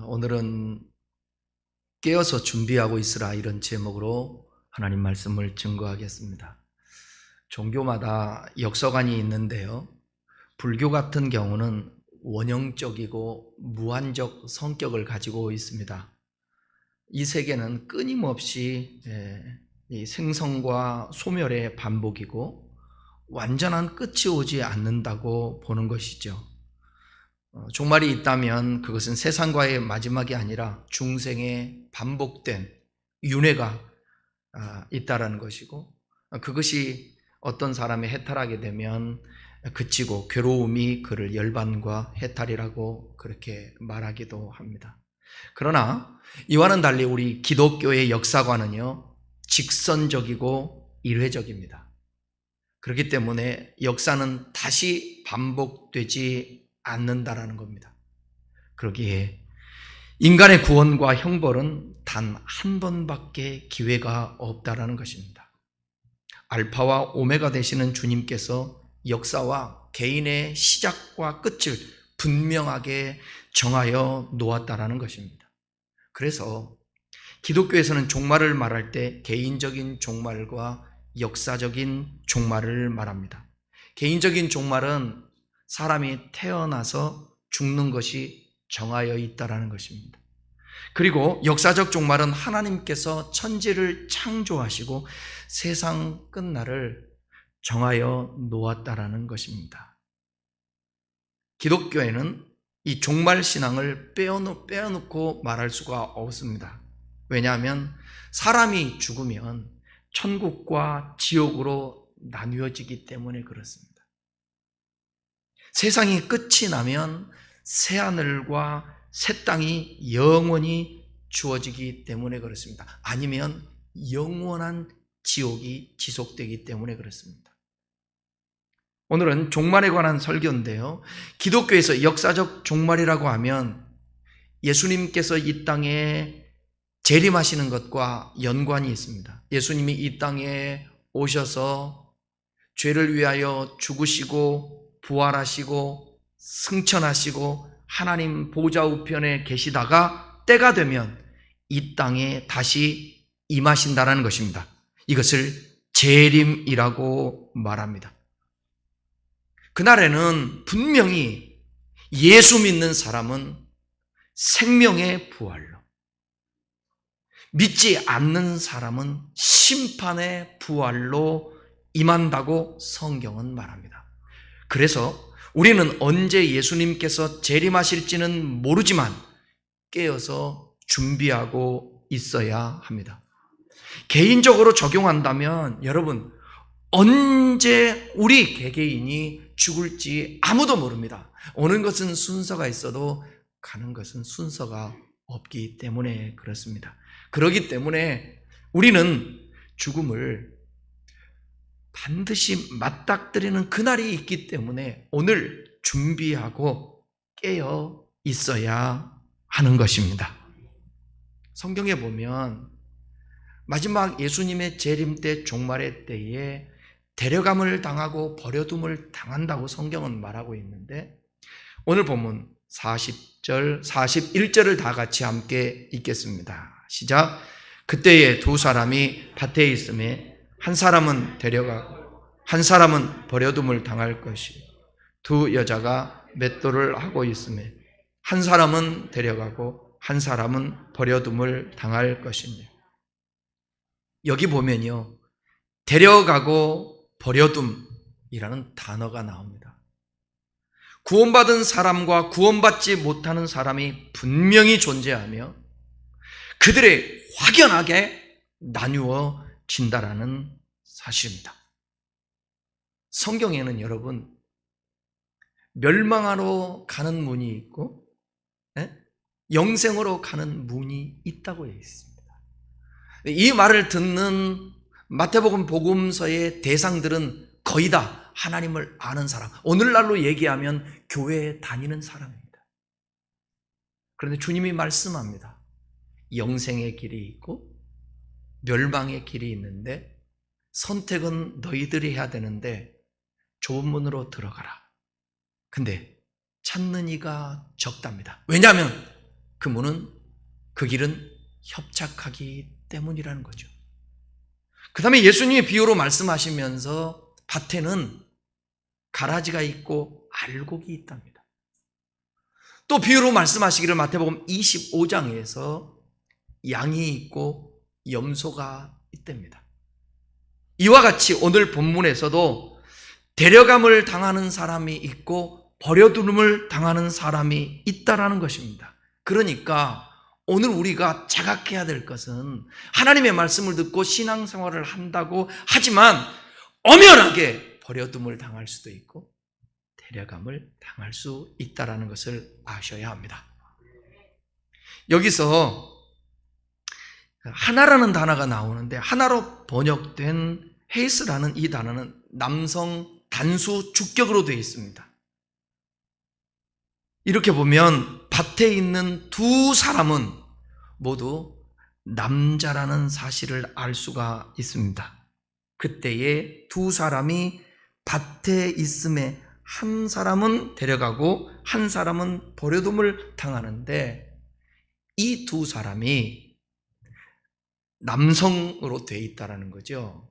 오늘은 깨어서 준비하고 있으라 이런 제목으로 하나님 말씀을 증거하겠습니다. 종교마다 역사관이 있는데요. 불교 같은 경우는 원형적이고 무한적 성격을 가지고 있습니다. 이 세계는 끊임없이 이 생성과 소멸의 반복이고 완전한 끝이 오지 않는다고 보는 것이죠. 종말이 있다면 그것은 세상과의 마지막이 아니라 중생의 반복된 윤회가 있다라는 것이고, 그것이 어떤 사람이 해탈하게 되면 그치고 괴로움이 그를 열반과 해탈이라고 그렇게 말하기도 합니다. 그러나 이와는 달리 우리 기독교의 역사관은요, 직선적이고 일회적입니다. 그렇기 때문에 역사는 다시 반복되지 않는다라는 겁니다. 그러기에 인간의 구원과 형벌은 단 한 번밖에 기회가 없다라는 것입니다. 알파와 오메가 되시는 주님께서 역사와 개인의 시작과 끝을 분명하게 정하여 놓았다라는 것입니다. 그래서 기독교에서는 종말을 말할 때 개인적인 종말과 역사적인 종말을 말합니다. 개인적인 종말은 사람이 태어나서 죽는 것이 정하여 있다라는 것입니다. 그리고 역사적 종말은 하나님께서 천지를 창조하시고 세상 끝날을 정하여 놓았다라는 것입니다. 기독교에는 이 종말 신앙을 빼어놓고 말할 수가 없습니다. 왜냐하면 사람이 죽으면 천국과 지옥으로 나뉘어지기 때문에 그렇습니다. 세상이 끝이 나면 새하늘과 새 땅이 영원히 주어지기 때문에 그렇습니다. 아니면 영원한 지옥이 지속되기 때문에 그렇습니다. 오늘은 종말에 관한 설교인데요. 기독교에서 역사적 종말이라고 하면 예수님께서 이 땅에 재림하시는 것과 연관이 있습니다. 예수님이 이 땅에 오셔서 죄를 위하여 죽으시고 부활하시고 승천하시고 하나님 보좌 우편에 계시다가 때가 되면 이 땅에 다시 임하신다는 것입니다. 이것을 재림이라고 말합니다. 그날에는 분명히 예수 믿는 사람은 생명의 부활로, 믿지 않는 사람은 심판의 부활로 임한다고 성경은 말합니다. 그래서 우리는 언제 예수님께서 재림하실지는 모르지만 깨어서 준비하고 있어야 합니다. 개인적으로 적용한다면 여러분, 언제 우리 개개인이 죽을지 아무도 모릅니다. 오는 것은 순서가 있어도 가는 것은 순서가 없기 때문에 그렇습니다. 그렇기 때문에 우리는 죽음을 반드시 맞닥뜨리는 그날이 있기 때문에 오늘 준비하고 깨어 있어야 하는 것입니다. 성경에 보면 마지막 예수님의 재림 때 종말의 때에 데려감을 당하고 버려둠을 당한다고 성경은 말하고 있는데, 오늘 보면 40절, 41절을 다 같이 함께 읽겠습니다. 시작. 그때에 두 사람이 밭에 있음에 한 사람은 데려가고 한 사람은 버려둠을 당할 것이, 두 여자가 맷돌을 하고 있음에 한 사람은 데려가고 한 사람은 버려둠을 당할 것이니. 여기 보면요, 데려가고 버려둠이라는 단어가 나옵니다. 구원받은 사람과 구원받지 못하는 사람이 분명히 존재하며 그들의 확연하게 나누어진다라는 사실입니다. 성경에는 여러분, 멸망하러 가는 문이 있고 영생으로 가는 문이 있다고 되어 있습니다. 이 말을 듣는 마태복음 복음서의 대상들은 거의 다 하나님을 아는 사람, 오늘날로 얘기하면 교회에 다니는 사람입니다. 그런데 주님이 말씀합니다. 영생의 길이 있고 멸망의 길이 있는데 선택은 너희들이 해야 되는데 좁은 문으로 들어가라. 근데 찾는 이가 적답니다. 왜냐하면 그 길은 협착하기 때문이라는 거죠. 그 다음에 예수님이 비유로 말씀하시면서 밭에는 가라지가 있고 알곡이 있답니다. 또 비유로 말씀하시기를 마태복음 25장에서 양이 있고 염소가 있답니다. 이와 같이 오늘 본문에서도 데려감을 당하는 사람이 있고 버려둠을 당하는 사람이 있다라는 것입니다. 그러니까 오늘 우리가 자각해야 될 것은 하나님의 말씀을 듣고 신앙생활을 한다고 하지만 엄연하게 버려둠을 당할 수도 있고 데려감을 당할 수 있다는 것을 아셔야 합니다. 여기서 하나라는 단어가 나오는데 하나로 번역된 헤이스라는 이 단어는 남성 단수 주격으로 되어 있습니다. 이렇게 보면 밭에 있는 두 사람은 모두 남자라는 사실을 알 수가 있습니다. 그때에 두 사람이 밭에 있음에 한 사람은 데려가고 한 사람은 버려둠을 당하는데 이 두 사람이 남성으로 되어 있다는 거죠.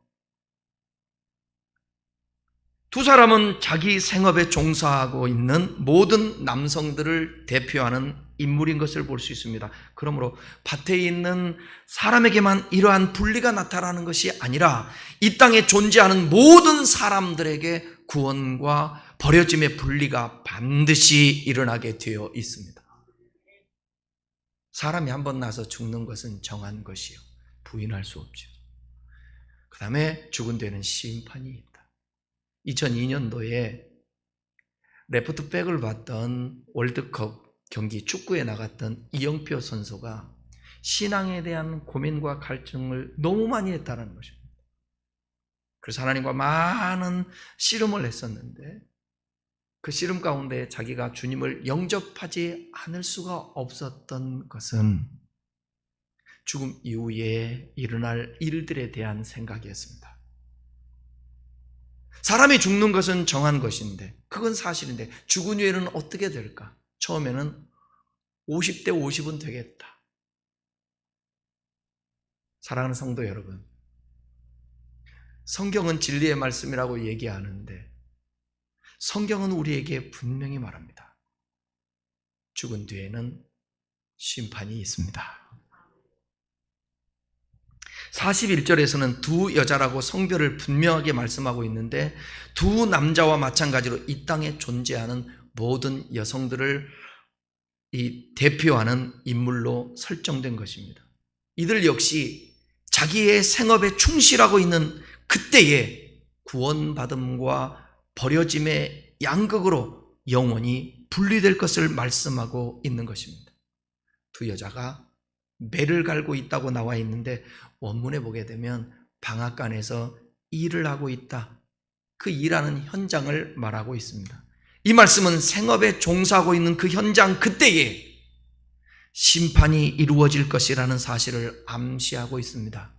두 사람은 자기 생업에 종사하고 있는 모든 남성들을 대표하는 인물인 것을 볼 수 있습니다. 그러므로 밭에 있는 사람에게만 이러한 분리가 나타나는 것이 아니라 이 땅에 존재하는 모든 사람들에게 구원과 버려짐의 분리가 반드시 일어나게 되어 있습니다. 사람이 한 번 나서 죽는 것은 정한 것이요, 부인할 수 없죠. 그 다음에 죽은 데는 심판이 있다. 2002년도에 레프트백을 받던 월드컵 경기 축구에 나갔던 이영표 선수가 신앙에 대한 고민과 갈증을 너무 많이 했다는 것입니다. 그래서 하나님과 많은 씨름을 했었는데 그 씨름 가운데 자기가 주님을 영접하지 않을 수가 없었던 것은 죽음 이후에 일어날 일들에 대한 생각이었습니다. 사람이 죽는 것은 정한 것인데 그건 사실인데 죽은 후에는 어떻게 될까? 처음에는 50대 50은 되겠다. 사랑하는 성도 여러분, 성경은 진리의 말씀이라고 얘기하는데 성경은 우리에게 분명히 말합니다. 죽은 뒤에는 심판이 있습니다. 41절에서는 두 여자라고 성별을 분명하게 말씀하고 있는데 두 남자와 마찬가지로 이 땅에 존재하는 모든 여성들을 대표하는 인물로 설정된 것입니다. 이들 역시 자기의 생업에 충실하고 있는 그때에 구원받음과 버려짐의 양극으로 영원히 분리될 것을 말씀하고 있는 것입니다. 두 여자가 매를 갈고 있다고 나와 있는데 원문에 보게 되면 방앗간에서 일을 하고 있다. 그 일하는 현장을 말하고 있습니다. 이 말씀은 생업에 종사하고 있는 그 현장 그때에 심판이 이루어질 것이라는 사실을 암시하고 있습니다.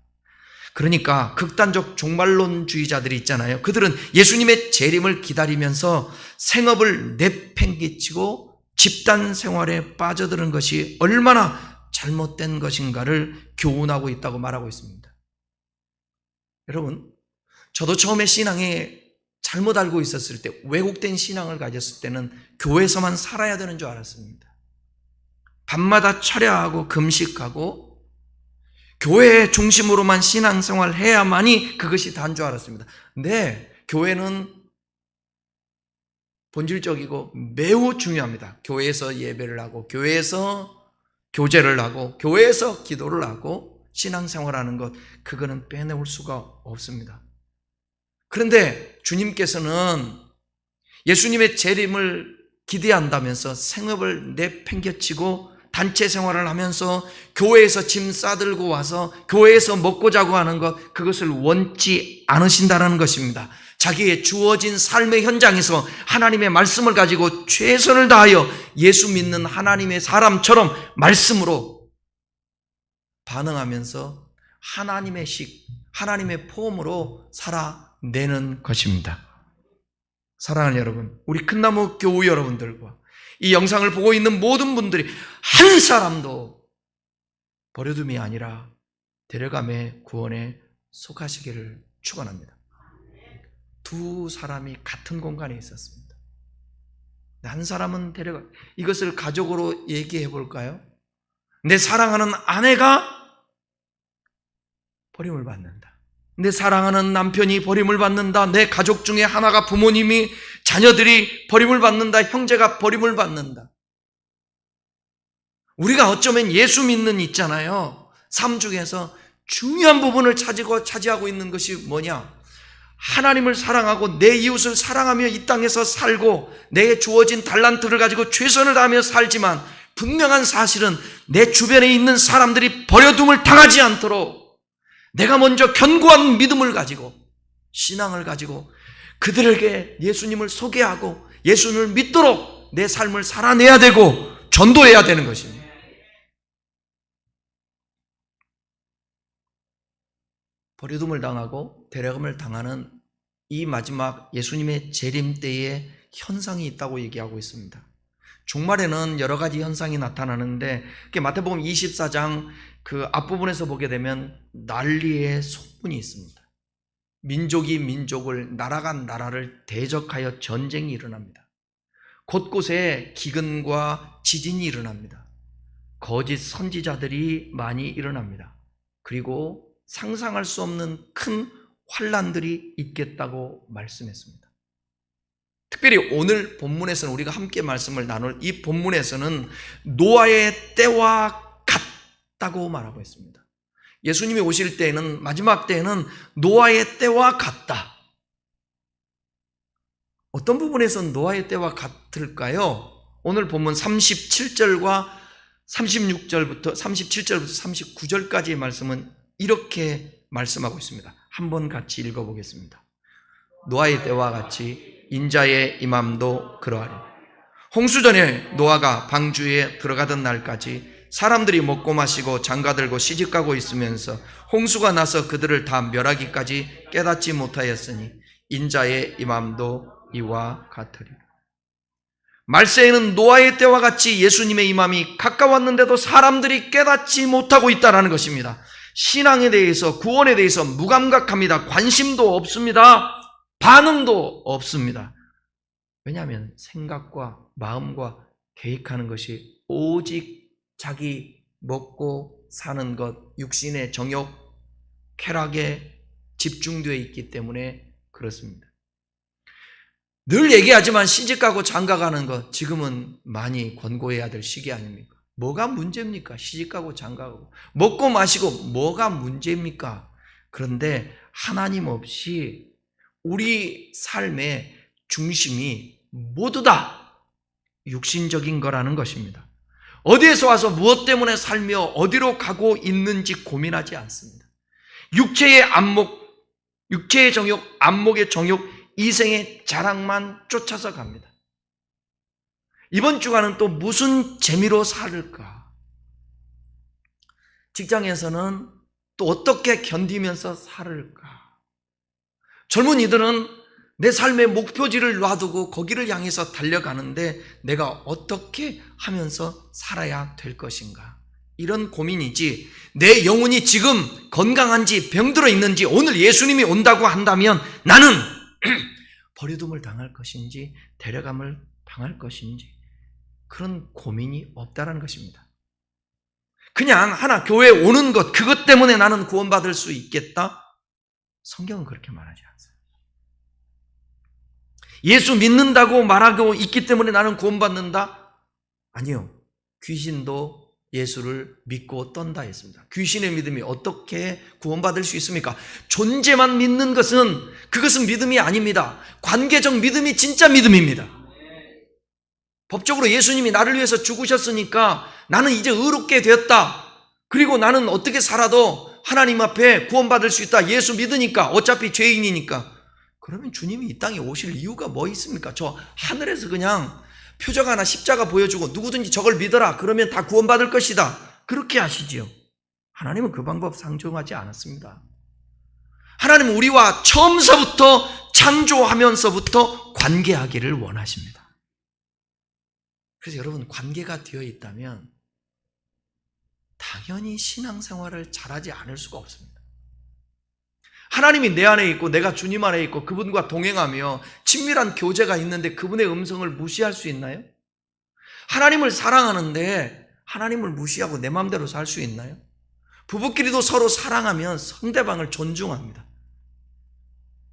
그러니까 극단적 종말론주의자들이 있잖아요. 그들은 예수님의 재림을 기다리면서 생업을 내팽개치고 집단 생활에 빠져드는 것이 얼마나 잘못된 것인가를 교훈하고 있다고 말하고 있습니다. 여러분, 저도 처음에 신앙에 잘못 알고 있었을 때, 왜곡된 신앙을 가졌을 때는 교회에서만 살아야 되는 줄 알았습니다. 밤마다 철야하고 금식하고 교회 중심으로만 신앙생활을 해야만이 그것이 다인 줄 알았습니다. 근데 교회는 본질적이고 매우 중요합니다. 교회에서 예배를 하고 교회에서 교제를 하고 교회에서 기도를 하고 신앙생활하는 것, 그거는 빼놓을 수가 없습니다. 그런데 주님께서는 예수님의 재림을 기대한다면서 생업을 내팽개치고 단체 생활을 하면서 교회에서 짐 싸들고 와서 교회에서 먹고 자고 하는 것, 그것을 원치 않으신다는 것입니다. 자기의 주어진 삶의 현장에서 하나님의 말씀을 가지고 최선을 다하여 예수 믿는 하나님의 사람처럼 말씀으로 반응하면서 하나님의 식, 하나님의 폼으로 살아내는 것입니다. 사랑하는 여러분, 우리 큰나무 교우 여러분들과 이 영상을 보고 있는 모든 분들이 한 사람도 버려둠이 아니라 데려감의 구원에 속하시기를 축원합니다. 두 사람이 같은 공간에 있었습니다. 한 사람은 데려가, 이것을 가족으로 얘기해 볼까요? 내 사랑하는 아내가 버림을 받는다. 내 사랑하는 남편이 버림을 받는다. 내 가족 중에 하나가, 부모님이, 자녀들이 버림을 받는다. 형제가 버림을 받는다. 우리가 어쩌면 예수 믿는 있잖아요. 삶 중에서 중요한 부분을 차지하고 있는 것이 뭐냐? 하나님을 사랑하고 내 이웃을 사랑하며 이 땅에서 살고 내게 주어진 달란트를 가지고 최선을 다하며 살지만, 분명한 사실은 내 주변에 있는 사람들이 버려둠을 당하지 않도록 내가 먼저 견고한 믿음을 가지고, 신앙을 가지고 그들에게 예수님을 소개하고 예수님을 믿도록 내 삶을 살아내야 되고 전도해야 되는 것입니다. 버려둠을 당하고 데려감을 당하는 이 마지막 예수님의 재림 때의 현상이 있다고 얘기하고 있습니다. 종말에는 여러 가지 현상이 나타나는데, 마태복음 24장 그 앞부분에서 보게 되면 난리의 소문이 있습니다. 민족이 민족을, 나라가 나라를 대적하여 전쟁이 일어납니다. 곳곳에 기근과 지진이 일어납니다. 거짓 선지자들이 많이 일어납니다. 그리고 상상할 수 없는 큰 환난들이 있겠다고 말씀했습니다. 특별히 오늘 본문에서는, 우리가 함께 말씀을 나눌 이 본문에서는 노아의 때와 같다고 말하고 있습니다. 예수님이 오실 때에는, 마지막 때에는 노아의 때와 같다. 어떤 부분에서는 노아의 때와 같을까요? 오늘 본문 37절과 36절부터 37절부터 39절까지의 말씀은 이렇게 말씀하고 있습니다. 한번 같이 읽어보겠습니다. 노아의 때와 같이 인자의 임함도 그러하리. 홍수전에 노아가 방주에 들어가던 날까지 사람들이 먹고 마시고 장가들고 시집가고 있으면서 홍수가 나서 그들을 다 멸하기까지 깨닫지 못하였으니 인자의 임함도 이와 같으리라. 말세에는 노아의 때와 같이 예수님의 임함이 가까웠는데도 사람들이 깨닫지 못하고 있다는 것입니다. 신앙에 대해서, 구원에 대해서 무감각합니다. 관심도 없습니다. 반응도 없습니다. 왜냐하면 생각과 마음과 계획하는 것이 오직 자기 먹고 사는 것, 육신의 정욕, 쾌락에 집중되어 있기 때문에 그렇습니다. 늘 얘기하지만 시집가고 장가가는 것, 지금은 많이 권고해야 될 시기 아닙니까? 뭐가 문제입니까? 시집가고 장가가고 먹고 마시고 뭐가 문제입니까? 그런데 하나님 없이 우리 삶의 중심이 모두 다 육신적인 거라는 것입니다. 어디에서 와서 무엇 때문에 살며 어디로 가고 있는지 고민하지 않습니다. 육체의 안목, 육체의 정욕, 안목의 정욕, 이생의 자랑만 쫓아서 갑니다. 이번 주간은 또 무슨 재미로 살을까? 직장에서는 또 어떻게 견디면서 살을까? 젊은이들은 내 삶의 목표지를 놔두고 거기를 향해서 달려가는데 내가 어떻게 하면서 살아야 될 것인가? 이런 고민이지, 내 영혼이 지금 건강한지 병들어 있는지, 오늘 예수님이 온다고 한다면 나는 버려둠을 당할 것인지 데려감을 당할 것인지 그런 고민이 없다는 것입니다. 그냥 하나 교회에 오는 것, 그것 때문에 나는 구원받을 수 있겠다? 성경은 그렇게 말하지 않습니다. 예수 믿는다고 말하고 있기 때문에 나는 구원받는다? 아니요. 귀신도 예수를 믿고 떤다 했습니다. 귀신의 믿음이 어떻게 구원받을 수 있습니까? 존재만 믿는 것은, 그것은 믿음이 아닙니다. 관계적 믿음이 진짜 믿음입니다. 법적으로 예수님이 나를 위해서 죽으셨으니까 나는 이제 의롭게 되었다. 그리고 나는 어떻게 살아도 하나님 앞에 구원받을 수 있다. 예수 믿으니까, 어차피 죄인이니까. 그러면 주님이 이 땅에 오실 이유가 뭐 있습니까? 저 하늘에서 그냥 표적 하나 십자가 보여주고 누구든지 저걸 믿어라 그러면 다 구원받을 것이다, 그렇게 하시지요. 하나님은 그 방법 상정하지 않았습니다. 하나님은 우리와 처음서부터, 창조하면서부터 관계하기를 원하십니다. 그래서 여러분, 관계가 되어 있다면 당연히 신앙생활을 잘하지 않을 수가 없습니다. 하나님이 내 안에 있고 내가 주님 안에 있고 그분과 동행하며 친밀한 교제가 있는데 그분의 음성을 무시할 수 있나요? 하나님을 사랑하는데 하나님을 무시하고 내 마음대로 살 수 있나요? 부부끼리도 서로 사랑하면 상대방을 존중합니다.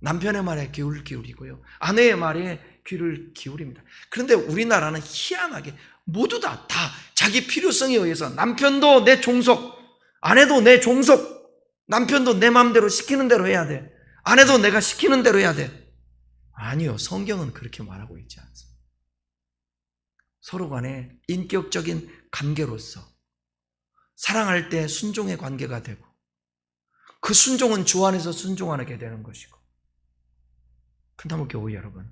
남편의 말에 귀를 기울이고요, 아내의 말에 귀를 기울입니다. 그런데 우리나라는 희한하게 모두 다 자기 필요성에 의해서 남편도 내 종속, 아내도 내 종속, 남편도 내 마음대로 시키는 대로 해야 돼, 아내도 내가 시키는 대로 해야 돼. 아니요, 성경은 그렇게 말하고 있지 않습니다. 서로 간에 인격적인 관계로서 사랑할 때 순종의 관계가 되고, 그 순종은 주 안에서 순종하게 되는 것이고. 큰나무 교회 여러분,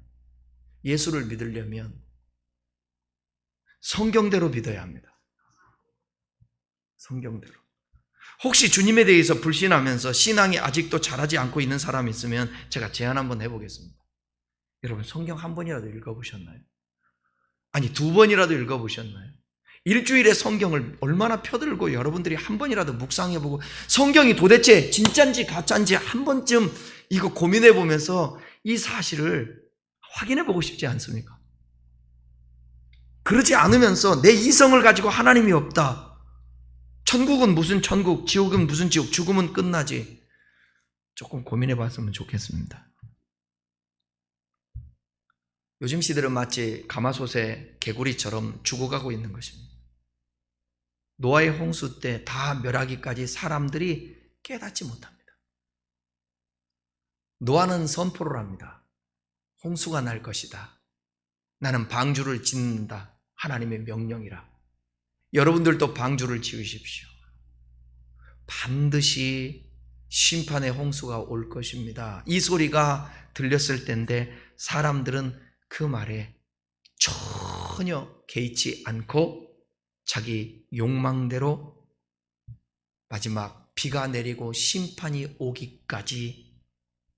예수를 믿으려면 성경대로 믿어야 합니다. 성경대로. 혹시 주님에 대해서 불신하면서 신앙이 아직도 자라지 않고 있는 사람이 있으면 제가 제안 한번 해보겠습니다. 여러분, 성경 한 번이라도 읽어보셨나요? 아니, 2번이라도 읽어보셨나요? 일주일에 성경을 얼마나 펴들고 여러분들이 한 번이라도 묵상해보고 성경이 도대체 진짜인지 가짜인지 한 번쯤 이거 고민해보면서 이 사실을 확인해보고 싶지 않습니까? 그러지 않으면서 내 이성을 가지고 하나님이 없다, 천국은 무슨 천국, 지옥은 무슨 지옥, 죽으면 끝나지, 조금 고민해봤으면 좋겠습니다. 요즘 시대는 마치 가마솥의 개구리처럼 죽어가고 있는 것입니다. 노아의 홍수 때 다 멸하기까지 사람들이 깨닫지 못합니다. 노아는 선포를 합니다. 홍수가 날 것이다. 나는 방주를 짓는다. 하나님의 명령이라. 여러분들도 방주를 지으십시오. 반드시 심판의 홍수가 올 것입니다. 이 소리가 들렸을 때인데 사람들은 그 말에 전혀 개의치 않고 자기 욕망대로 마지막 비가 내리고 심판이 오기까지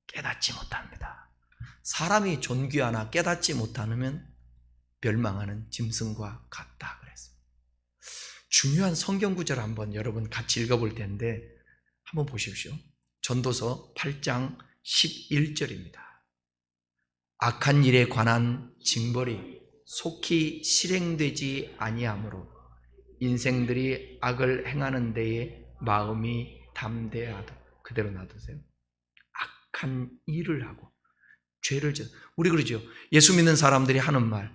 깨닫지 못합니다. 사람이 존귀하나 깨닫지 못하면 멸망하는 짐승과 같다 그랬습니다. 중요한 성경 구절을 한번 여러분 같이 읽어볼 텐데 한번 보십시오. 전도서 8장 11절입니다. 악한 일에 관한 징벌이 속히 실행되지 아니하므로 인생들이 악을 행하는 데에 마음이 담대하다. 그대로 놔두세요. 악한 일을 하고 죄를 져. 우리 그러죠. 예수 믿는 사람들이 하는 말,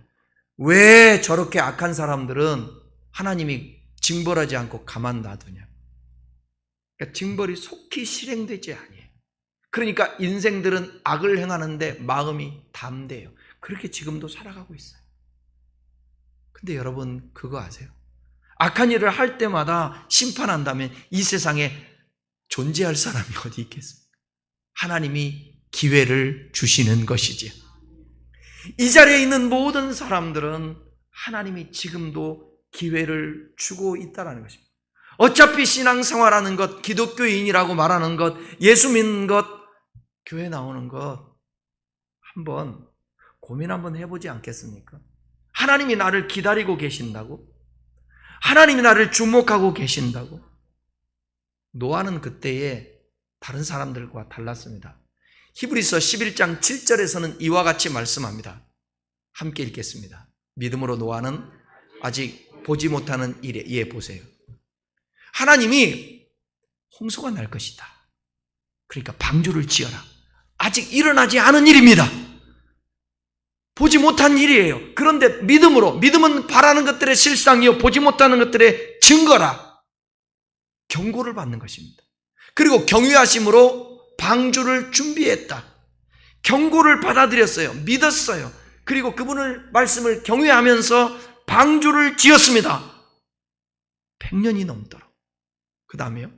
왜 저렇게 악한 사람들은 하나님이 징벌하지 않고 가만 놔두냐. 그러니까 징벌이 속히 실행되지 아니에요. 그러니까 인생들은 악을 행하는데 마음이 담대해요. 그렇게 지금도 살아가고 있어요. 근데 여러분 그거 아세요? 악한 일을 할 때마다 심판한다면 이 세상에 존재할 사람이 어디 있겠습니까? 하나님이 기회를 주시는 것이지요. 이 자리에 있는 모든 사람들은 하나님이 지금도 기회를 주고 있다는 것입니다. 어차피 신앙생활하는 것, 기독교인이라고 말하는 것, 예수 믿는 것, 교회 나오는 것 한번 고민 한번 해보지 않겠습니까? 하나님이 나를 기다리고 계신다고? 하나님이 나를 주목하고 계신다고? 노아는 그때에 다른 사람들과 달랐습니다. 히브리서 11장 7절에서는 이와 같이 말씀합니다. 함께 읽겠습니다. 믿음으로 노아는 아직 보지 못하는 일에, 보세요. 하나님이 홍수가 날 것이다. 그러니까 방주를 지어라. 아직 일어나지 않은 일입니다. 보지 못한 일이에요. 그런데 믿음으로, 믿음은 바라는 것들의 실상이요 보지 못하는 것들의 증거라. 경고를 받는 것입니다. 그리고 경외하심으로 방주를 준비했다. 경고를 받아들였어요. 믿었어요. 그리고 그분의 말씀을 경외하면서 방주를 지었습니다. 100년이 넘도록. 그 다음에요.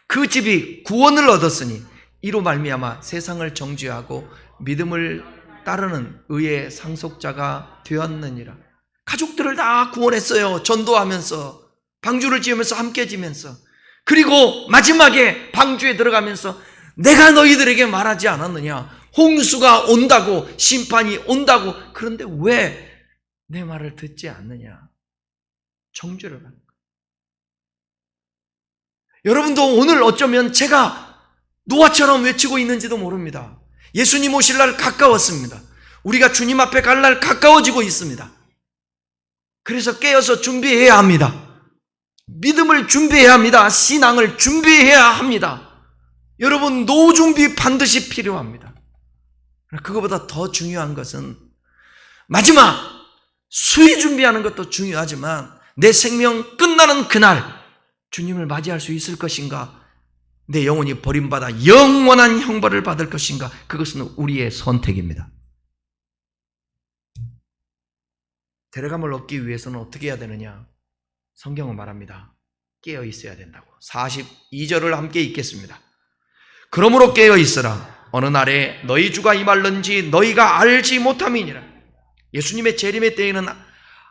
그 집이 구원을 얻었으니 이로 말미암아 세상을 정죄하고 믿음을 따르는 의의 상속자가 되었느니라. 가족들을 다 구원했어요. 전도하면서, 방주를 지으면서, 함께 지면서. 그리고 마지막에 방주에 들어가면서 내가 너희들에게 말하지 않았느냐. 홍수가 온다고, 심판이 온다고. 그런데 왜 내 말을 듣지 않느냐? 정죄를 받는 거예요. 여러분도 오늘 어쩌면 제가 노아처럼 외치고 있는지도 모릅니다. 예수님 오실 날 가까웠습니다. 우리가 주님 앞에 갈 날 가까워지고 있습니다. 그래서 깨어서 준비해야 합니다. 믿음을 준비해야 합니다. 신앙을 준비해야 합니다. 여러분, 노후 준비 반드시 필요합니다. 그거보다 더 중요한 것은 마지막 수위 준비하는 것도 중요하지만 내 생명 끝나는 그날 주님을 맞이할 수 있을 것인가? 내 영혼이 버림받아 영원한 형벌을 받을 것인가? 그것은 우리의 선택입니다. 데려감을 얻기 위해서는 어떻게 해야 되느냐? 성경은 말합니다. 깨어 있어야 된다고. 42절을 함께 읽겠습니다. 그러므로 깨어 있으라. 어느 날에 너희 주가 임할는지 너희가 알지 못함이니라. 예수님의 재림의 때에는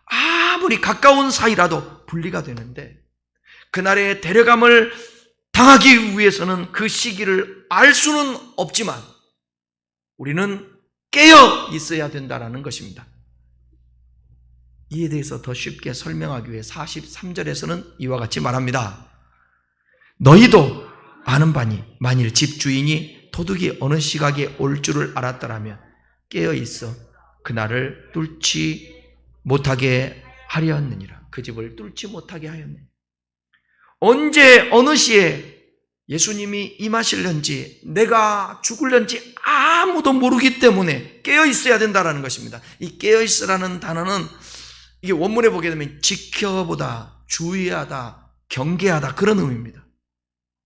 아무리 가까운 사이라도 분리가 되는데 그날의 데려감을 당하기 위해서는 그 시기를 알 수는 없지만 우리는 깨어 있어야 된다는 것입니다. 이에 대해서 더 쉽게 설명하기 위해 43절에서는 이와 같이 말합니다. 너희도 아는 바니 만일 집주인이 도둑이 어느 시각에 올 줄을 알았더라면 깨어 있어 그날을 뚫지 못하게 하려느니라. 그 집을 뚫지 못하게 하였느니라. 언제 어느 시에 예수님이 임하실는지 내가 죽을는지 아무도 모르기 때문에 깨어 있어야 된다는 것입니다. 이 깨어 있으라는 단어는 이게 원문에 보게 되면 지켜보다, 주의하다, 경계하다 그런 의미입니다.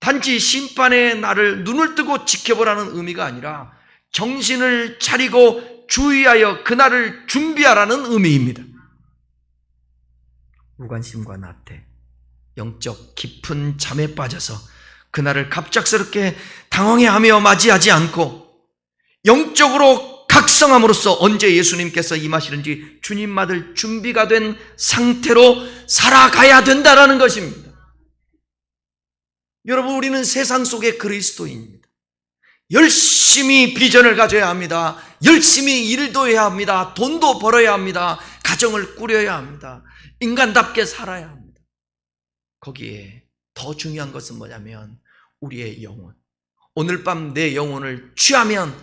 단지 심판의 날을 눈을 뜨고 지켜보라는 의미가 아니라 정신을 차리고 주의하여 그날을 준비하라는 의미입니다. 무관심과 나태, 영적 깊은 잠에 빠져서 그날을 갑작스럽게 당황해하며 맞이하지 않고 영적으로 각성함으로써 언제 예수님께서 임하시는지 주님 맞을 준비가 된 상태로 살아가야 된다는 것입니다. 여러분, 우리는 세상 속의 그리스도인입니다. 열심히 비전을 가져야 합니다. 열심히 일도 해야 합니다. 돈도 벌어야 합니다. 가정을 꾸려야 합니다. 인간답게 살아야 합니다. 거기에 더 중요한 것은 뭐냐면 우리의 영혼. 오늘 밤 내 영혼을 취하면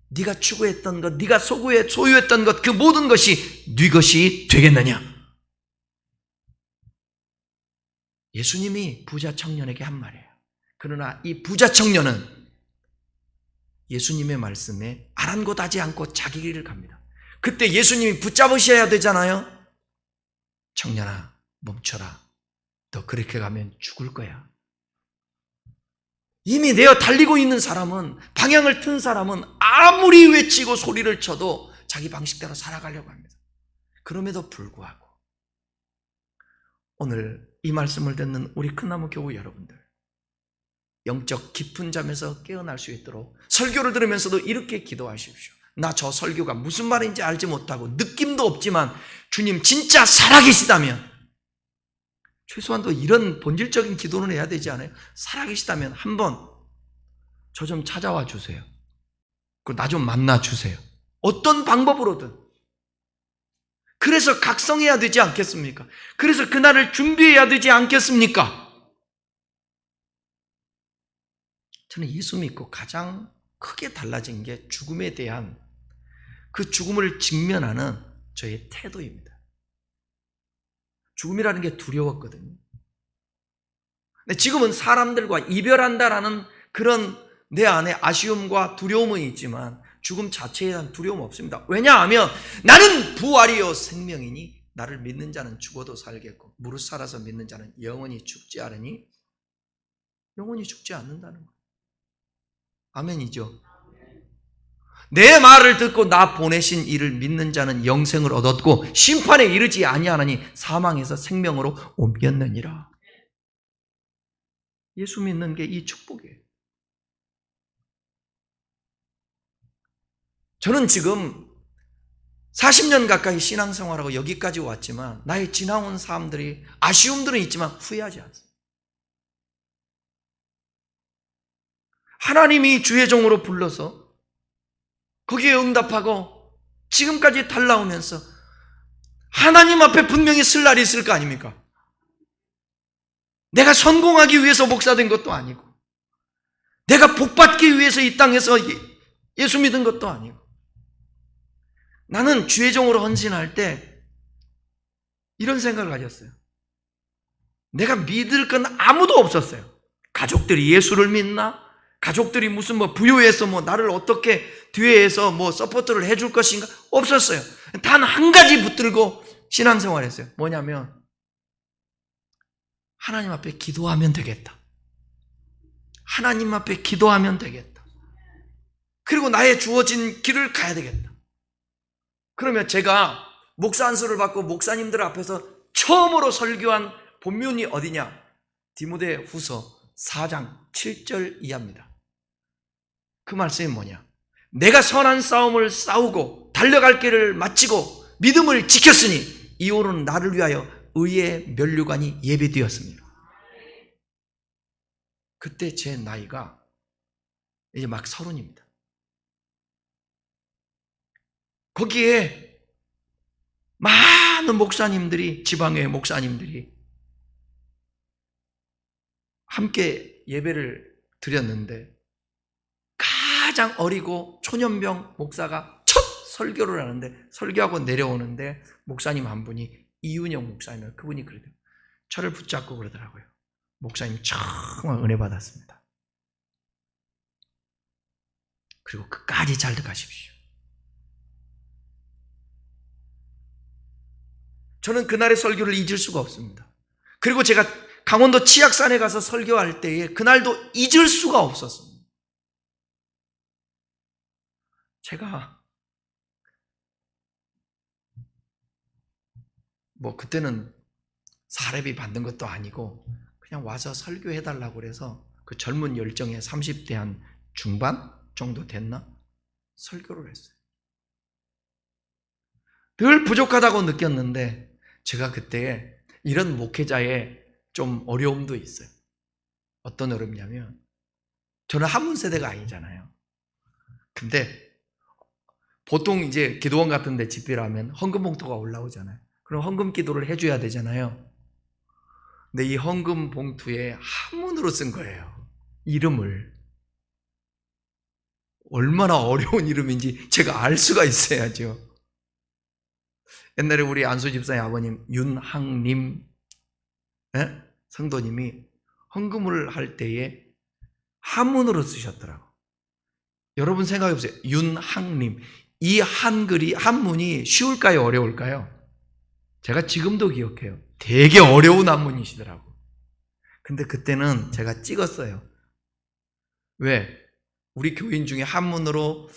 네가 추구했던 것, 네가 소유했던 것, 그 모든 것이 네 것이 되겠느냐? 예수님이 부자 청년에게 한 말이에요. 그러나 이 부자 청년은 예수님의 말씀에 아랑곳하지 않고 자기 길을 갑니다. 그때 예수님이 붙잡으셔야 되잖아요. 청년아, 멈춰라. 너 그렇게 가면 죽을 거야. 이미 내어 달리고 있는 사람은, 방향을 튼 사람은 아무리 외치고 소리를 쳐도 자기 방식대로 살아가려고 합니다. 그럼에도 불구하고 오늘 이 말씀을 듣는 우리 큰나무 교우 여러분들, 영적 깊은 잠에서 깨어날 수 있도록 설교를 들으면서도 이렇게 기도하십시오. 나 저 설교가 무슨 말인지 알지 못하고 느낌도 없지만 주님 진짜 살아계시다면, 최소한도 이런 본질적인 기도는 해야 되지 않아요? 살아계시다면 한번 저 좀 찾아와 주세요. 나 좀 만나 주세요. 어떤 방법으로든. 그래서 각성해야 되지 않겠습니까? 그래서 그날을 준비해야 되지 않겠습니까? 저는 예수 믿고 가장 크게 달라진 게 죽음에 대한 그 죽음을 직면하는 저의 태도입니다. 죽음이라는 게 두려웠거든요. 근데 지금은 사람들과 이별한다라는 그런 내 안에 아쉬움과 두려움은 있지만 죽음 자체에 대한 두려움 없습니다. 왜냐하면 나는 부활이요 생명이니 나를 믿는 자는 죽어도 살겠고 무릇 살아서 믿는 자는 영원히 죽지 않으니 영원히 죽지 않는다는 거예요. 아멘이죠. 내 말을 듣고 나 보내신 이를 믿는 자는 영생을 얻었고 심판에 이르지 아니하나니 사망에서 생명으로 옮겼느니라. 예수 믿는 게 이 축복이에요. 저는 지금 40년 가까이 신앙생활하고 여기까지 왔지만 나의 지나온 삶들이 아쉬움들은 있지만 후회하지 않습니다. 하나님이 주의 종으로 불러서 거기에 응답하고 지금까지 달라오면서 하나님 앞에 분명히 쓸 날이 있을 거 아닙니까? 내가 성공하기 위해서 목사된 것도 아니고, 내가 복받기 위해서 이 땅에서 예수 믿은 것도 아니고, 나는 주의 종으로 헌신할 때 이런 생각을 가졌어요. 내가 믿을 건 아무도 없었어요. 가족들이 예수를 믿나? 가족들이 무슨 부요해서 나를 어떻게 뒤에서 서포트를 해줄 것인가? 없었어요. 단 한 가지 붙들고 신앙생활 했어요. 뭐냐면, 하나님 앞에 기도하면 되겠다. 하나님 앞에 기도하면 되겠다. 그리고 나의 주어진 길을 가야 되겠다. 그러면 제가 목사 안수를 받고 목사님들 앞에서 처음으로 설교한 본문이 어디냐? 디모데 후서 4장 7절 이하입니다. 그 말씀이 뭐냐? 내가 선한 싸움을 싸우고 달려갈 길을 마치고 믿음을 지켰으니 이후로는 나를 위하여 의의 면류관이 예비되었습니다. 그때 제 나이가 이제 막 30입니다. 거기에 많은 목사님들이, 지방의 목사님들이 함께 예배를 드렸는데, 가장 어리고 초년병 목사가 첫 설교를 하는데, 설교하고 내려오는데 목사님 한 분이 이윤영 목사님이에요. 그분이 그러더라고요. 저를 붙잡고 그러더라고요. 목사님 정말 은혜 받았습니다. 그리고 끝까지 잘 들어가십시오. 저는 그날의 설교를 잊을 수가 없습니다. 그리고 제가 강원도 치악산에 가서 설교할 때에 그날도 잊을 수가 없었습니다. 제가 그때는 사례비 받는 것도 아니고 그냥 와서 설교해달라고 그래서 그 젊은 열정에 30대 한 중반 정도 됐나? 설교를 했어요. 늘 부족하다고 느꼈는데, 제가 그때 이런 목회자의 좀 어려움도 있어요. 어떤 어렵냐면, 저는 한문 세대가 아니잖아요. 근데 보통 이제 기도원 같은 데 집회를 하면 헌금 봉투가 올라오잖아요. 그럼 헌금 기도를 해줘야 되잖아요. 근데 이 헌금 봉투에 한문으로 쓴 거예요. 이름을. 얼마나 어려운 이름인지 제가 알 수가 있어야죠. 옛날에 우리 안수 집사의 아버님 윤항님 성도님이 헌금을 할 때에 한문으로 쓰셨더라고. 여러분 생각해 보세요. 윤항님, 이 한글이, 한문이 쉬울까요, 어려울까요? 제가 지금도 기억해요. 되게 어려운 한문이시더라고. 근데 그때는 제가 찍었어요. 왜? 우리 교인 중에 한문으로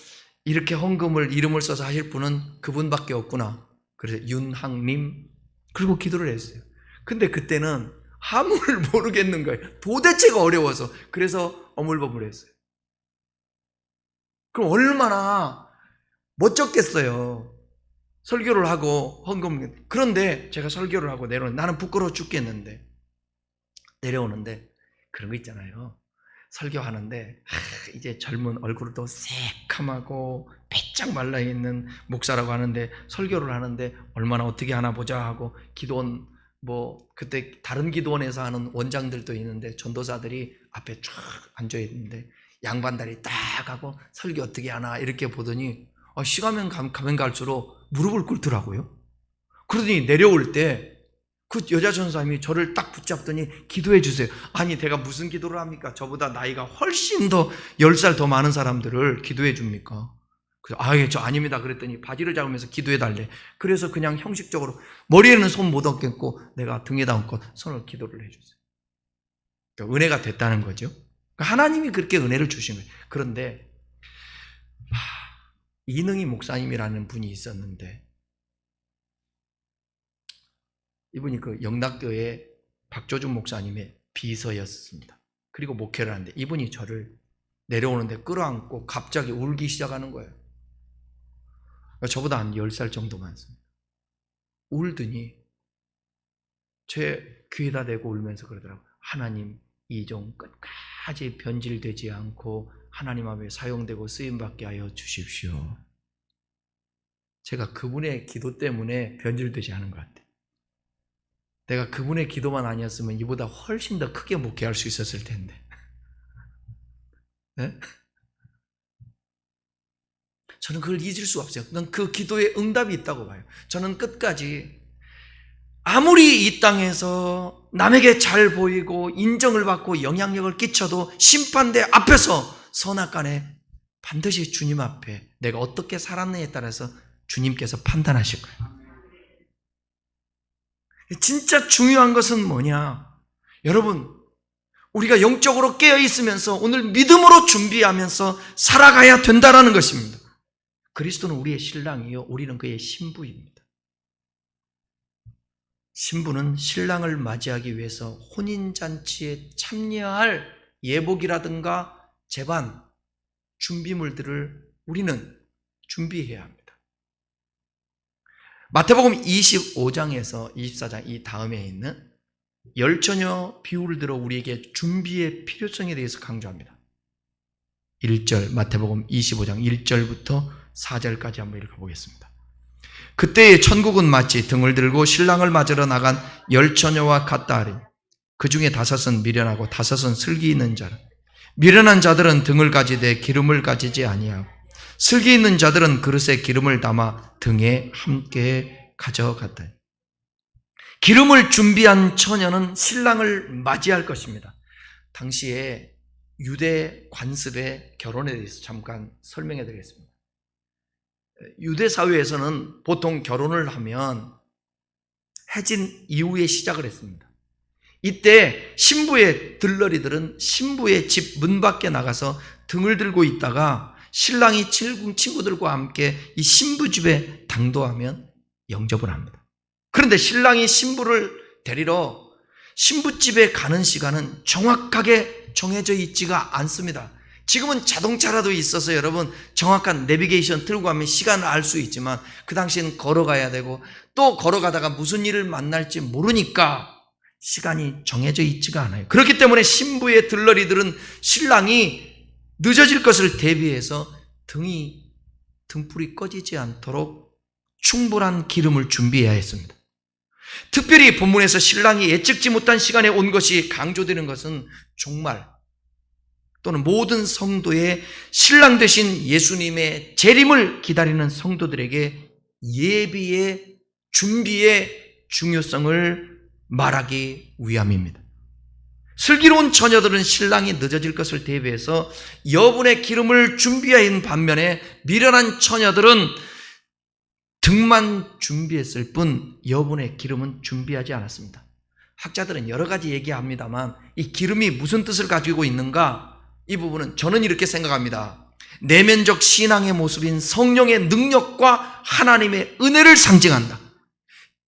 이렇게 헌금을 이름을 써서 하실 분은 그분밖에 없구나. 그래서 윤항님, 그리고 기도를 했어요. 근데 그때는 한문을 모르겠는 거예요. 도대체가 어려워서. 그래서 어물버물했어요. 그럼 얼마나 멋졌겠어요. 설교를 하고 헌금. 그런데 제가 설교를 하고 내려오는데, 나는 부끄러워 죽겠는데 내려오는데 그런 거 있잖아요. 설교하는데 이제 젊은 얼굴도 새카맣고 빼짝 말라있는 목사라고 하는데, 설교를 하는데 얼마나 어떻게 하나 보자 하고, 기도원 그때 다른 기도원에서 하는 원장들도 있는데 전도사들이 앞에 쫙 앉아있는데 양반다리 딱 하고 설교 어떻게 하나 이렇게 보더니 시간이 가면 갈수록 무릎을 꿇더라고요. 그러더니 내려올 때 그 여자 전사님이 저를 딱 붙잡더니 기도해 주세요. 아니, 내가 무슨 기도를 합니까? 저보다 나이가 훨씬 더 10살 더 많은 사람들을 기도해 줍니까? 그래서 예, 저 아닙니다. 그랬더니 바지를 잡으면서 기도해 달래. 그래서 그냥 형식적으로 머리에는 손 못 얹겠고 내가 등에다 얹고 손을 기도를 해 줬어요. 그러니까 은혜가 됐다는 거죠. 그러니까 하나님이 그렇게 은혜를 주신 거예요. 그런데 이능희 목사님이라는 분이 있었는데, 이분이 그 영락교회 박조준 목사님의 비서였습니다. 그리고 목회를 하는데 이분이 저를 내려오는데 끌어안고 갑자기 울기 시작하는 거예요. 저보다 한 10살 정도 많습니다. 울더니 제 귀에다 대고 울면서 그러더라고요. 하나님, 이 종 끝까지 변질되지 않고 하나님 앞에 사용되고 쓰임받게 하여 주십시오. 제가 그분의 기도 때문에 변질되지 않은 것 같아요. 내가 그분의 기도만 아니었으면 이보다 훨씬 더 크게 목회할 수 있었을 텐데. 네? 저는 그걸 잊을 수가 없어요. 난 그 기도에 응답이 있다고 봐요. 저는 끝까지 아무리 이 땅에서 남에게 잘 보이고 인정을 받고 영향력을 끼쳐도 심판대 앞에서 선악간에 반드시 주님 앞에 내가 어떻게 살았느냐에 따라서 주님께서 판단하실 거예요. 진짜 중요한 것은 뭐냐? 여러분, 우리가 영적으로 깨어 있으면서 오늘 믿음으로 준비하면서 살아가야 된다는 것입니다. 그리스도는 우리의 신랑이요, 우리는 그의 신부입니다. 신부는 신랑을 맞이하기 위해서 혼인잔치에 참여할 예복이라든가 제반, 준비물들을 우리는 준비해야 합니다. 마태복음 25장에서 24장 이 다음에 있는 열처녀 비유를 들어 우리에게 준비의 필요성에 대해서 강조합니다. 1절 마태복음 25장 1절부터 4절까지 한번 읽어보겠습니다. 그때의 천국은 마치 등을 들고 신랑을 맞으러 나간 열처녀와 같다 하리니 그 중에 5은 미련하고 5은 슬기 있는 자라. 미련한 자들은 등을 가지되 기름을 가지지 아니하고 슬기 있는 자들은 그릇에 기름을 담아 등에 함께 가져갔다. 기름을 준비한 처녀는 신랑을 맞이할 것입니다. 당시에 유대 관습의 결혼에 대해서 잠깐 설명해 드리겠습니다. 유대 사회에서는 보통 결혼을 하면 해진 이후에 시작을 했습니다. 이때 신부의 들러리들은 신부의 집 문 밖에 나가서 등을 들고 있다가 신랑이 친구들과 함께 이 신부 집에 당도하면 영접을 합니다. 그런데 신랑이 신부를 데리러 신부집에 가는 시간은 정확하게 정해져 있지가 않습니다. 지금은 자동차라도 있어서 여러분 정확한 내비게이션 틀고 가면 시간을 알 수 있지만 그 당시에는 걸어가야 되고 또 걸어가다가 무슨 일을 만날지 모르니까 시간이 정해져 있지가 않아요. 그렇기 때문에 신부의 들러리들은 신랑이 늦어질 것을 대비해서 등불이 꺼지지 않도록 충분한 기름을 준비해야 했습니다. 특별히 본문에서 신랑이 예측지 못한 시간에 온 것이 강조되는 것은 종말 또는 모든 성도의 신랑 되신 예수님의 재림을 기다리는 성도들에게 예비의 준비의 중요성을 말하기 위함입니다. 슬기로운 처녀들은 신랑이 늦어질 것을 대비해서 여분의 기름을 준비한 반면에 미련한 처녀들은 등만 준비했을 뿐 여분의 기름은 준비하지 않았습니다. 학자들은 여러 가지 얘기합니다만 이 기름이 무슨 뜻을 가지고 있는가? 이 부분은 저는 이렇게 생각합니다. 내면적 신앙의 모습인 성령의 능력과 하나님의 은혜를 상징한다.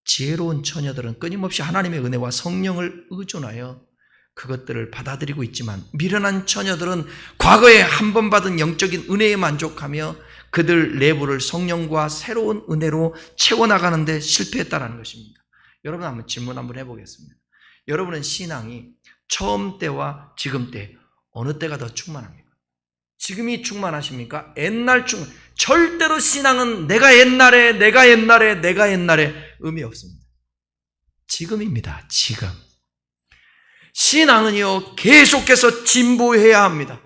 지혜로운 처녀들은 끊임없이 하나님의 은혜와 성령을 의존하여 그것들을 받아들이고 있지만 미련한 처녀들은 과거에 한 번 받은 영적인 은혜에 만족하며 그들 내부를 성령과 새로운 은혜로 채워나가는 데 실패했다는 것입니다. 여러분 한번 질문 한번 해보겠습니다. 여러분은 신앙이 처음 때와 지금 때 어느 때가 더 충만합니까? 지금이 충만하십니까? 옛날 충만. 절대로 신앙은 내가 옛날에 의미 없습니다. 지금입니다. 지금. 신앙은요 계속해서 진보해야 합니다.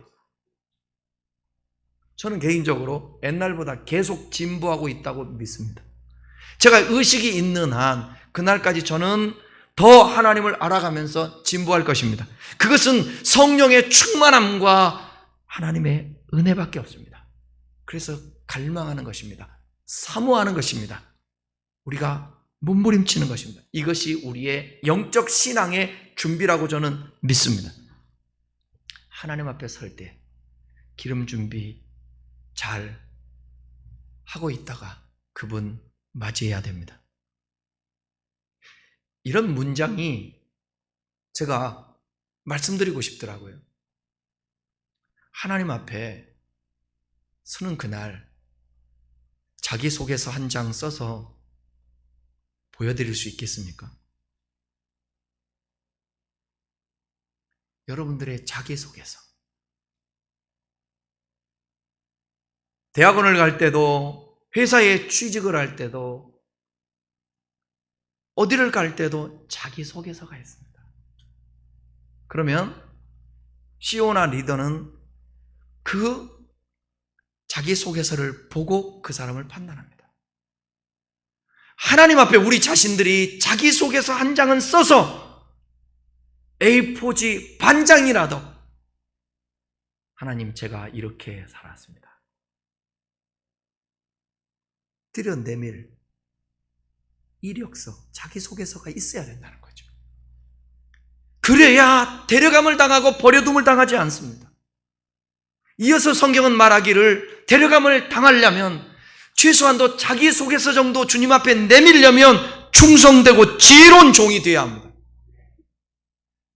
저는 개인적으로 옛날보다 계속 진보하고 있다고 믿습니다. 제가 의식이 있는 한 그날까지 저는 더 하나님을 알아가면서 진보할 것입니다. 그것은 성령의 충만함과 하나님의 은혜밖에 없습니다. 그래서 갈망하는 것입니다. 사모하는 것입니다. 우리가 몸부림치는 것입니다. 이것이 우리의 영적 신앙의 준비라고 저는 믿습니다. 하나님 앞에 설 때 기름 준비 잘 하고 있다가 그분 맞이해야 됩니다. 이런 문장이 제가 말씀드리고 싶더라고요. 하나님 앞에 서는 그날 자기소개서 한 장 써서 보여드릴 수 있겠습니까? 여러분들의 자기소개서. 대학원을 갈 때도 회사에 취직을 할 때도 어디를 갈 때도 자기소개서가 있습니다. 그러면 CEO나 리더는 그 자기소개서를 보고 그 사람을 판단합니다. 하나님 앞에 우리 자신들이 자기소개서 한 장은 써서 A4지 반장이라도 하나님 제가 이렇게 살았습니다. 들여내밀 이력서, 자기소개서가 있어야 된다는 거죠. 그래야 데려감을 당하고 버려둠을 당하지 않습니다. 이어서 성경은 말하기를 데려감을 당하려면 최소한도 자기소개서 정도 주님 앞에 내밀려면 충성되고 지혜로운 종이 되어야 합니다.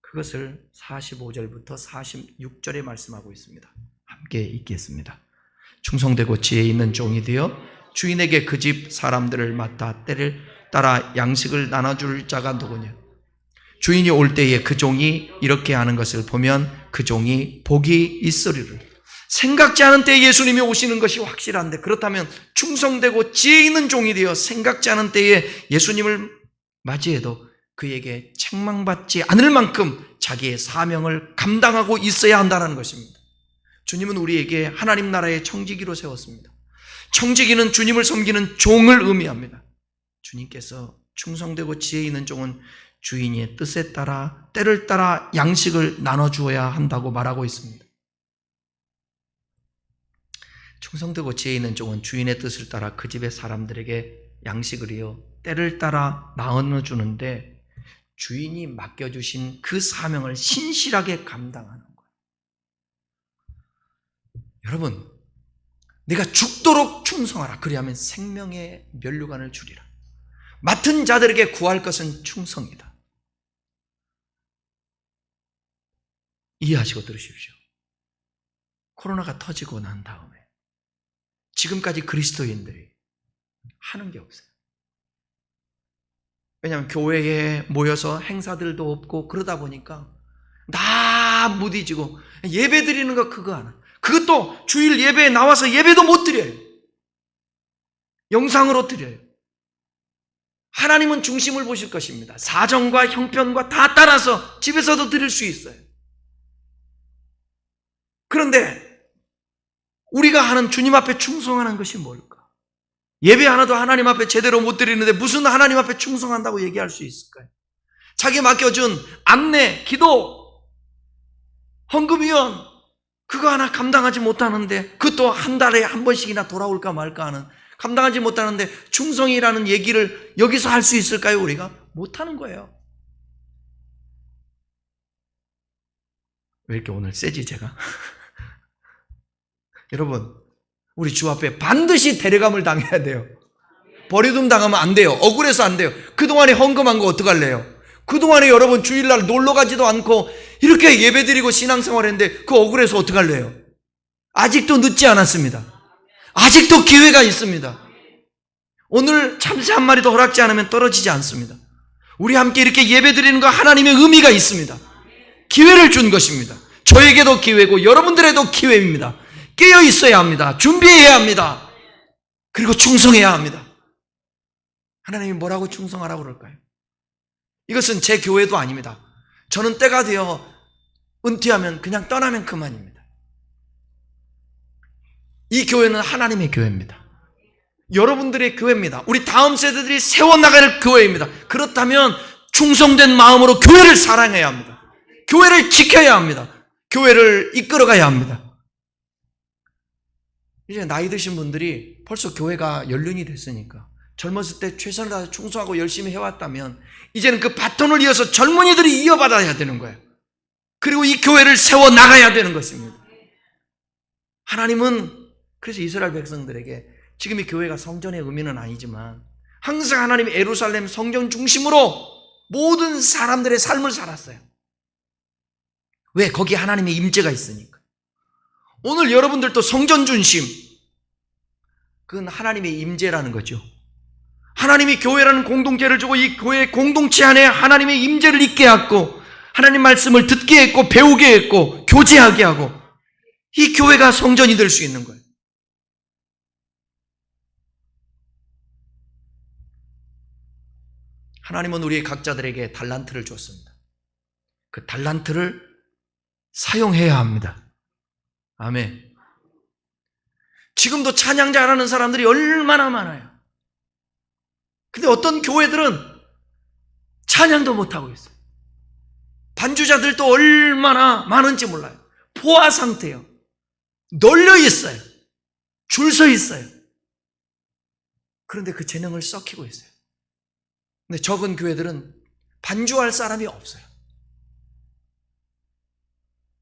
그것을 45절부터 46절에 말씀하고 있습니다. 함께 읽겠습니다. 충성되고 지혜 있는 종이 되어 주인에게 그 집 사람들을 맡아 때를 따라 양식을 나눠줄 자가 누구냐? 주인이 올 때에 그 종이 이렇게 하는 것을 보면 그 종이 복이 있으리를. 생각지 않은 때에 예수님이 오시는 것이 확실한데, 그렇다면 충성되고 지혜 있는 종이 되어 생각지 않은 때에 예수님을 맞이해도 그에게 책망받지 않을 만큼 자기의 사명을 감당하고 있어야 한다는 것입니다. 주님은 우리에게 하나님 나라의 청지기로 세웠습니다. 청지기는 주님을 섬기는 종을 의미합니다. 주님께서 충성되고 지혜 있는 종은 주인의 뜻에 따라 때를 따라 양식을 나눠주어야 한다고 말하고 있습니다. 충성되고 지혜 있는 종은 주인의 뜻을 따라 그 집의 사람들에게 양식을 이어 때를 따라 나눠주는데 주인이 맡겨주신 그 사명을 신실하게 감당하는 거예요. 여러분, 내가 죽도록 충성하라. 그리하면 생명의 면류관을 주리라. 맡은 자들에게 구할 것은 충성이다. 이해하시고 들으십시오. 코로나가 터지고 난 다음에 지금까지 그리스도인들이 하는 게 없어요. 왜냐하면 교회에 모여서 행사들도 없고 그러다 보니까 다 무디지고 예배 드리는 거 그거 하나. 그것도 주일 예배에 나와서 예배도 못 드려요. 영상으로 드려요. 하나님은 중심을 보실 것입니다. 사정과 형편과 다 따라서 집에서도 드릴 수 있어요. 그런데 우리가 하는 주님 앞에 충성하는 것이 뭘까? 예배 하나도 하나님 앞에 제대로 못 드리는데 무슨 하나님 앞에 충성한다고 얘기할 수 있을까요? 자기 맡겨준 안내, 기도, 헌금위원 그거 하나 감당하지 못하는데, 그것도 한 달에 한 번씩이나 돌아올까 말까 하는, 감당하지 못하는데 충성이라는 얘기를 여기서 할 수 있을까요? 우리가 못하는 거예요. 왜 이렇게 오늘 세지 제가? 여러분, 우리 주 앞에 반드시 데려감을 당해야 돼요. 버리둠 당하면 안 돼요. 억울해서 안 돼요. 그동안에 헌금한 거 어떡할래요? 그동안에 여러분 주일날 놀러 가지도 않고 이렇게 예배드리고 신앙생활 했는데 그 억울해서 어떡할래요? 아직도 늦지 않았습니다. 아직도 기회가 있습니다. 오늘 참새 한 마리도 허락지 않으면 떨어지지 않습니다. 우리 함께 이렇게 예배드리는 거 하나님의 의미가 있습니다. 기회를 준 것입니다. 저에게도 기회고 여러분들에도 기회입니다. 깨어 있어야 합니다. 준비해야 합니다. 그리고 충성해야 합니다. 하나님이 뭐라고 충성하라고 그럴까요? 이것은 제 교회도 아닙니다. 저는 때가 되어 은퇴하면 그냥 떠나면 그만입니다. 이 교회는 하나님의 교회입니다. 여러분들의 교회입니다. 우리 다음 세대들이 세워나갈 교회입니다. 그렇다면 충성된 마음으로 교회를 사랑해야 합니다. 교회를 지켜야 합니다. 교회를 이끌어가야 합니다. 이제 나이 드신 분들이 벌써 교회가 연륜이 됐으니까 젊었을 때 최선을 다해서 충성하고 열심히 해왔다면 이제는 그 바톤을 이어서 젊은이들이 이어받아야 되는 거예요. 그리고 이 교회를 세워나가야 되는 것입니다. 하나님은 그래서 이스라엘 백성들에게 지금 이 교회가 성전의 의미는 아니지만 항상 하나님이 예루살렘 성전 중심으로 모든 사람들의 삶을 살았어요. 왜? 거기 하나님의 임재가 있으니까. 오늘 여러분들도 성전 중심, 그건 하나님의 임재라는 거죠. 하나님이 교회라는 공동체를 주고 이 교회 공동체 안에 하나님의 임재를 있게 하고 하나님 말씀을 듣게 했고 배우게 했고 교제하게 하고 이 교회가 성전이 될 수 있는 거예요. 하나님은 우리 각자들에게 달란트를 줬습니다. 그 달란트를 사용해야 합니다. 아멘. 지금도 찬양 잘하는 사람들이 얼마나 많아요. 근데 어떤 교회들은 찬양도 못하고 있어요. 반주자들도 얼마나 많은지 몰라요. 포화 상태예요. 널려 있어요. 줄 서 있어요. 그런데 그 재능을 썩히고 있어요. 근데 적은 교회들은 반주할 사람이 없어요.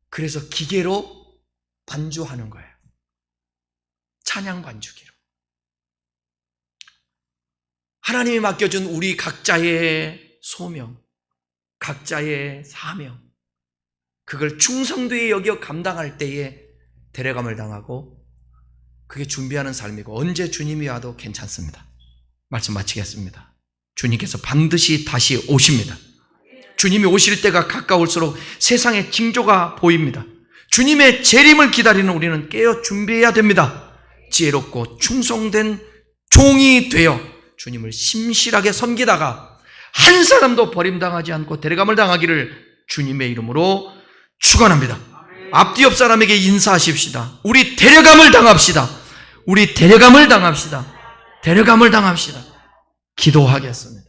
그래서 기계로 반주하는 거예요. 찬양 반주기로. 하나님이 맡겨준 우리 각자의 소명, 각자의 사명, 그걸 충성되게 여겨 감당할 때에 데려감을 당하고, 그게 준비하는 삶이고, 언제 주님이 와도 괜찮습니다. 말씀 마치겠습니다. 주님께서 반드시 다시 오십니다. 주님이 오실 때가 가까울수록 세상의 징조가 보입니다. 주님의 재림을 기다리는 우리는 깨어 준비해야 됩니다. 지혜롭고 충성된 종이 되어 주님을 심실하게 섬기다가 한 사람도 버림당하지 않고 데려감을 당하기를 주님의 이름으로 축원합니다. 앞뒤 옆 사람에게 인사하십시다. 우리 데려감을 당합시다. 우리 데려감을 당합시다. 데려감을 당합시다. 기도하겠습니다.